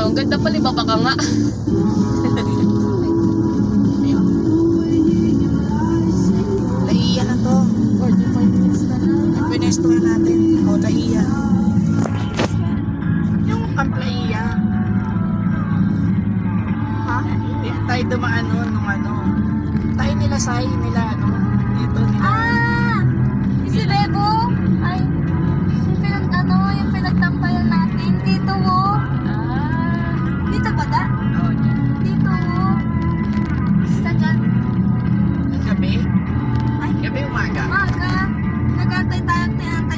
Ang ganda pala, baka nga. Laiya na to. 45 minutes na lang. Pinesto na natin. O, Laiya. Yung Camp Laiya. Ha? Hindi tayo dumaan nun nung ano. Tayo nila say, nila ano. Dito nila. Ah! Si Bebo? Ay, yung pinagtampayan natin. Dito mo. Ah. Dito ba da? Oo, dyan. Dito mo. Sa dyan. Gabi? Ay, Gabi umaga. umaga. Nag-antay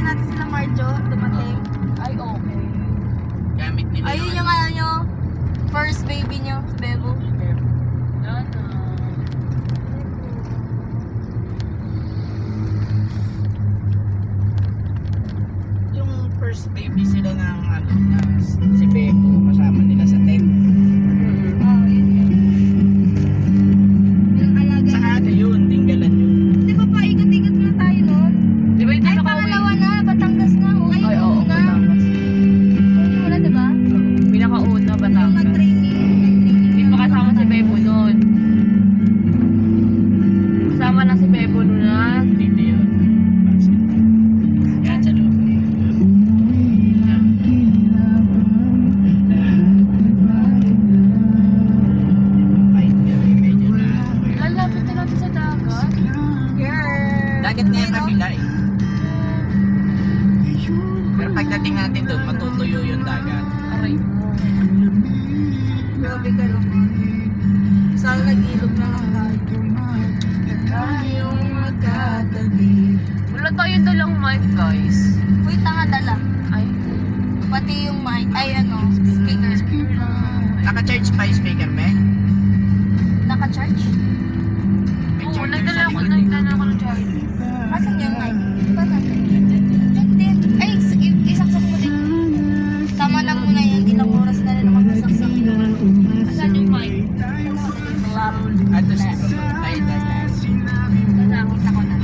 natin sila Marjo. Dumating. Ay, okay. Gamit nila Ayun yung ano nyo. First baby nyo, si Bebo. Nana. Yung first baby sila ng ano, na si Beko kasama nila sa tent. Oh, yun yun. Yung alaga. Sa ano yun, tinggalan yun. Di ba pa ikot-ikot na tayo nun? Di ba hindi Ay, nakauwi? pangalawa na. Batangas na. Ay, Ay, oo, una. Batangas. Yung una, di ba? Pinakauna, Yung Batangas. nag-training. Hindi pa kasama si Bebo noon. Kasama lang si Bebo noon na. Hindi yun. Yan sa loob. Ay, medyo na. Lalapit na natin sa dagat. Girl. Dagat nga yung Ayun, oh. kabila eh. Pero pagdating natin doon, matutuyo yung dagat. Aray mo. Grabe ka naman. Sana nag-ilog na lang tayo. Tayong magkatabi. Wala tayong dalang mic, guys. Uy, tanga dala. Ay, Pati yung mic. Ay, ano, speaker. Naka-charge pa yung speaker, be? Naka-charge? May oo, charger nagdala sa ako, likod eh. nagdala ako ng charger. Asan yung mic? Ba natin? Yan din. Ay, isaksak mo din. Tama na muna yun. Ilang oras na rin ako masaksak yun. Asan yung mic? Lab. Ato si ay dagat. Nakita ko na.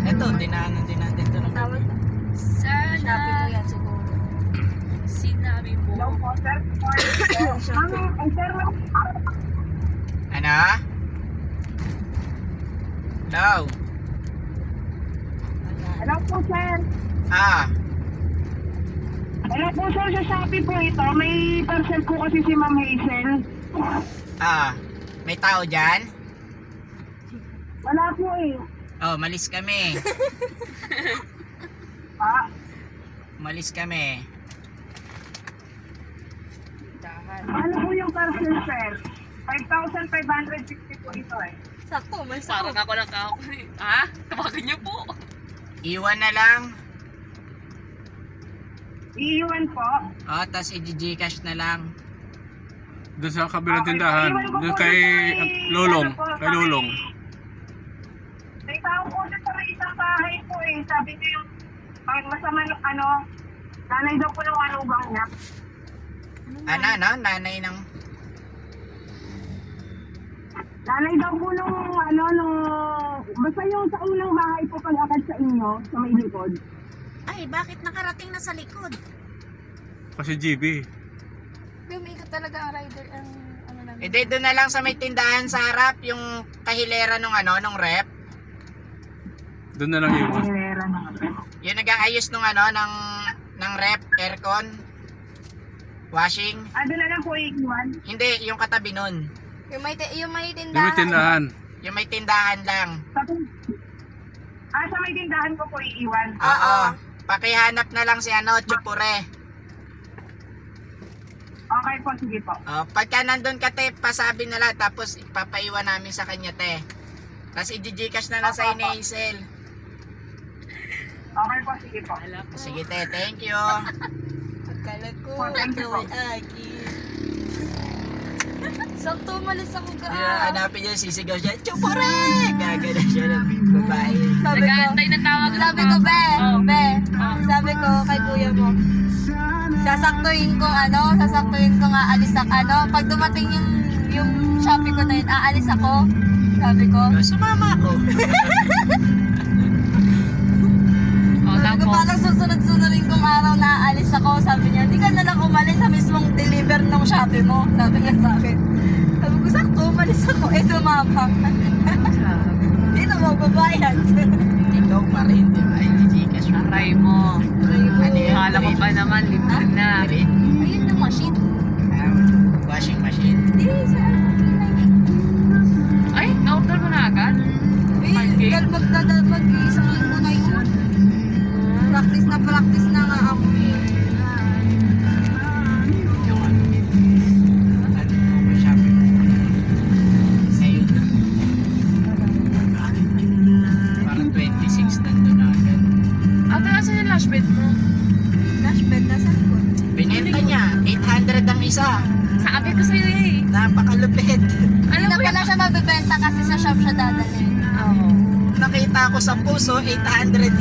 Ito, dinaanan din natin ito. Tawag na. Sana Sinabi ko yan siguro. sinabi mo. Ano? Hello? Hello po, sir. Ah, Hello po, sir. Sa Shopee po ito. May parcel po kasi si Ma'am Hazel. may tao dyan? Wala po eh. Oh, malis kami. Ah, Malis kami. ano po yung parcel, sir? 5,560 po ito eh. Sakto, may Parang ako lang ako. Ha? Tawagan niyo po. Iwan na lang. Iiwan po. Oh, tas i-gcash na lang. Doon sa kabilang Okay, tindahan, iwan ko doon po kay sa may- Lolong, ano po, kay sa Lolong. May tao po sa may isang bahay po eh. Sabi ko yung masama ng ano, nanay daw po ng manugang niya. Nanay ng... Nanay daw po nung ano, nung... Basta yung sa unang bahay po pag-akad sa inyo, sa may likod. Ay, bakit nakarating na sa likod? Kasi GB. Lumikot talaga ang rider ang ano namin. Hindi, doon na lang sa may tindahan sa harap, yung kahilera nung ano, nung rep. Doon na lang iwan. Hilera na. Yung nag-aayos nung ano, ng rep, aircon, washing. Doon na lang po iiwan. Hindi, yung katabi nun. Yung may Doon may tindahan. tindahan. Yung may tindahan lang. Sa may tindahan ko po iiwan. Oo. Pakihanap na lang si ano, Chupure. Okay po, sige po. Pagka nandun ka, te, pasabi na lang, tapos ipapaiwan namin sa kanya, te. Tapos i-gcash na lang sa ni Hazel. Okay po, sige po. Sige, te, thank you. Akala ko, Po, thank you po. sakto umalis ako ka. Hanapin niya, sisigaw siya, Chupure! Gagana siya ng babae. Sabi ko, Nag-aantay ng tawag ng sabi ko, be, Oh. be, sabi ko kay kuya mo, sasaktuin ko nga alis ako, ano, pag dumating yung Shopee ko na yun, aalis ako, sabi ko. Sumama ako. Oh, Sabi ko, tapos, parang susunod-sunodin ko kong araw na aalis ako, sabi niya, hindi ka na lang umalis sa mismong deliver ng Shopee mo. Sabi niya sa akin. Sabi ko, sakto, umalis ako. Eh, sumama. Hindi na mababayad. Ikaw pa rin, di ba? I-Gcash mo. Aray mo. Ano yun? Akala ko pa naman, libre na. Rin? Ayun yung machine. Washing machine. Hindi, sa Ay, na-order mo na agad? eh, dahil mag-isang linggo na yun. Practice na nga ako. Yung ano mo, shopping mo. Ngayon na. Parang 26 nandun na agad. Ate, asan yung lash bed mo? Dashbed na sa likod. Binenta niya, 800 ang isa. Sabi ko sa'yo eh. Napakalupit. Hindi Alam na mo pala yung... siya magbebenta kasi sa shop siya dadalhin. Oo. Nakita ko sa puso, 800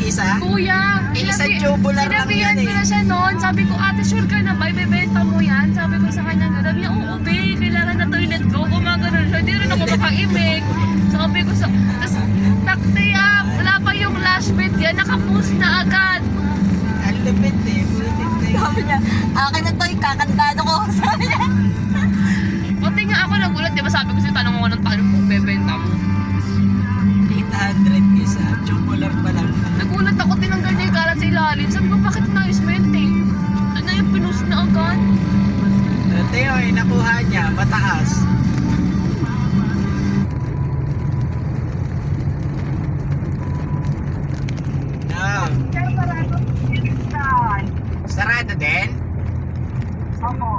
isa. Kuya, Eh, isang tubular lang sinabihan yan ko eh. na siya noon. Sabi ko, ate, sure ka na ba? Ibebenta mo yan? Sabi ko sa kanya, sabi niya, oo, babe, kailangan na toilet ko. Kumagano'n siya. Hindi rin ako makaimik. Sabi ko sa... Tapos, takte wala pa yung lash bed yan. Nakapost na agad. Ang lupit eh. Butik na yun. Sabi niya, akin na to, kakandado ko. Sabi niya. Pati nga ako nagulat, di ba sabi ko sa'yo, tanong mo ng tanong kung bebenta mo. 800 isa. Tubular pa lang. Nagulat ako, tinanggal niya yung kalat sa ilalim. Sabi ko, bakit na-isment eh? Ano yung pinost na agad? Teo, eh, nakuha niya. Mataas. No. Sir, parado pinagsan. Sarado din? Opo.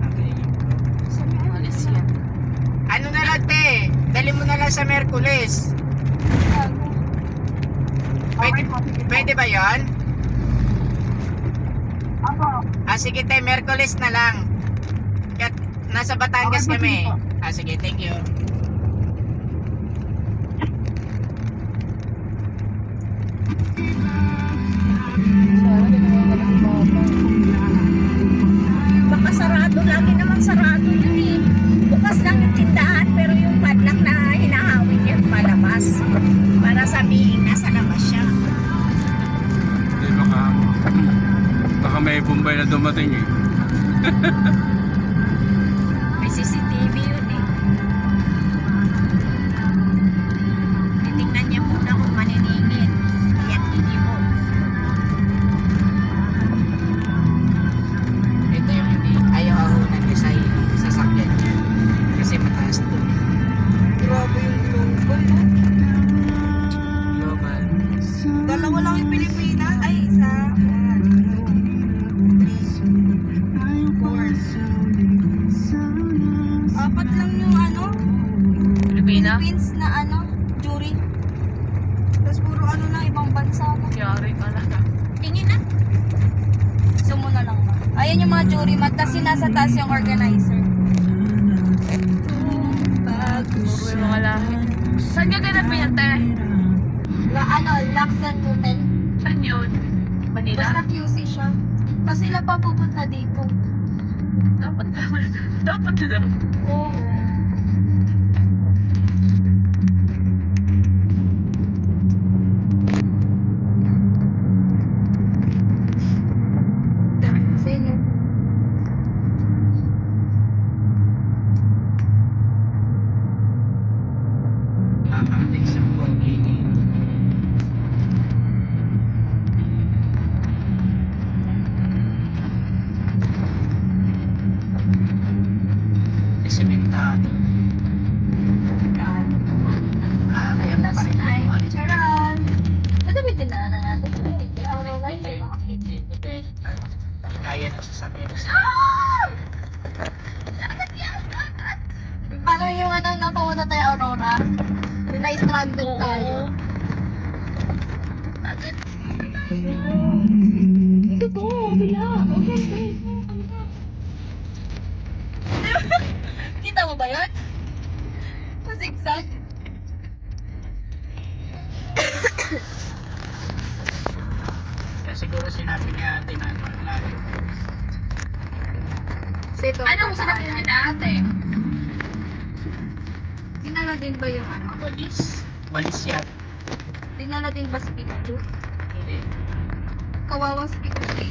Okay. Alis yan. Ano na lang, te? Dali mo na lang sa Merkulis. Pwede, Okay po, sige po. pwede ba yon? Opo. Sige, te, Merkulis na lang. Kat, nasa Batangas Okay po, kami. sige po. Sige, thank you. Baka sarado, lagi naman sarado yun eh. Bukas lang yung tindahan pero yung padlock na hinahawin niya palabas. Para sabihin nasa labas siya. Hindi baka may Bombay na dumating eh. May CCTV yun eh. Titignan niya muna kung maniningit. Yan hindi mo. Ito yung hindi ayaw ahunan niya sa sasakyan niya. Kasi mataas to. Grabe yung global, no? Global. Dalawa lang yung Pilipinas. Ay, isa. 4. Apat lang yung ano, Pilipina? Philippines na ano, jury. Tapos puro ano na, ibang bansa na. Kiyari ka lang. Tingin na. Sumo na lang ba? Ayan yung mga jury mat, tapos nasa taas yung organizer. Puro yung mga lahi. Saan ka ganapin yan, te? Na ano, Lux and Hotel. Saan yun? Manila? Basta QC siya. Tapos sila pa pupunta dito. Dapat naman. Dapat na. Oo. Sino? Makakating sa pogi. Sementado. Kaya pa rin. Charan! Madami din na natin. Kaya na sasabihin. Parang yung ano, napauna tayo Aurora. Na-stranded tayo. Ito to, bila. Okay. Kita mo ba yun? Masigzag. Kaya siguro sinabi niya ate na ano, layo. Sito. Anong sinabi niya na ate? Dinala din ba yung ano? Walis. Walis yan. Dinala din ba sa picture? Hindi. Kawawa si Kuya.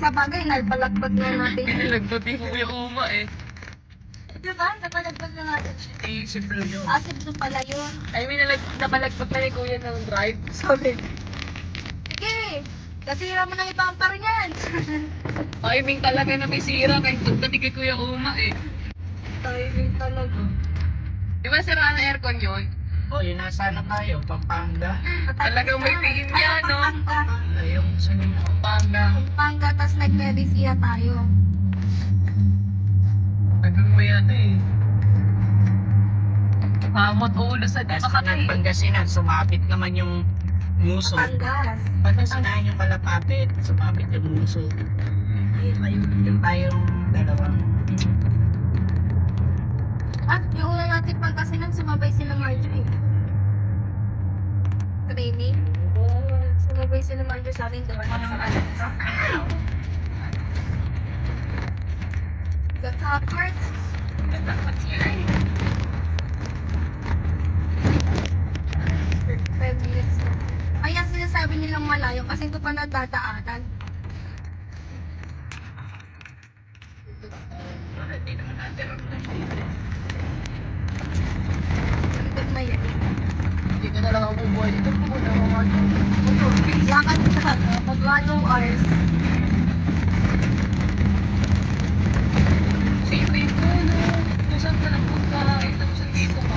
Sa bagay, nagpalagbag na natin. Nagbabi ko yung uma eh. Diba? Napalagbag na natin siya. Isip lang yun. Asip na pala yun. I mean, napalagpag na ni Kuya ng drive. Sabi. Sige. Kasira mo na ipampar yan. Timing talaga na may sira kahit pati kay Kuya Uma eh. Timing talaga. Di ba sira na aircon yun? Oh, yun nasa ano tayo, Pampanga. Talagang may tingin niya, no? Yung sa Pampanga. Pampanga, tas nag-Medisia tayo. Naging may ano eh. Hamot ulo sa Tapos Makati. Pangasinan, sumabit naman yung muso. Patangas. Pangasinan yung malapapit, sumabit yung muso. Yung tayong dalawang. At yung una natin pagkasinan, sumabay sila Marjo eh. Training. Sumabay sila Marjo sa akin, diba? The top part. 5 minutes na. Kaya sinasabi nilang malayo kasi ito pa nadadaanan. Hindi naman natin Likod na yan. Hindi ka na lang ako bubuhay dito. Pumunta ako nga. Lakad ka, mag 1 hours. Sipin ko, no? Kung saan ka nang pagkain, tapos dito ka.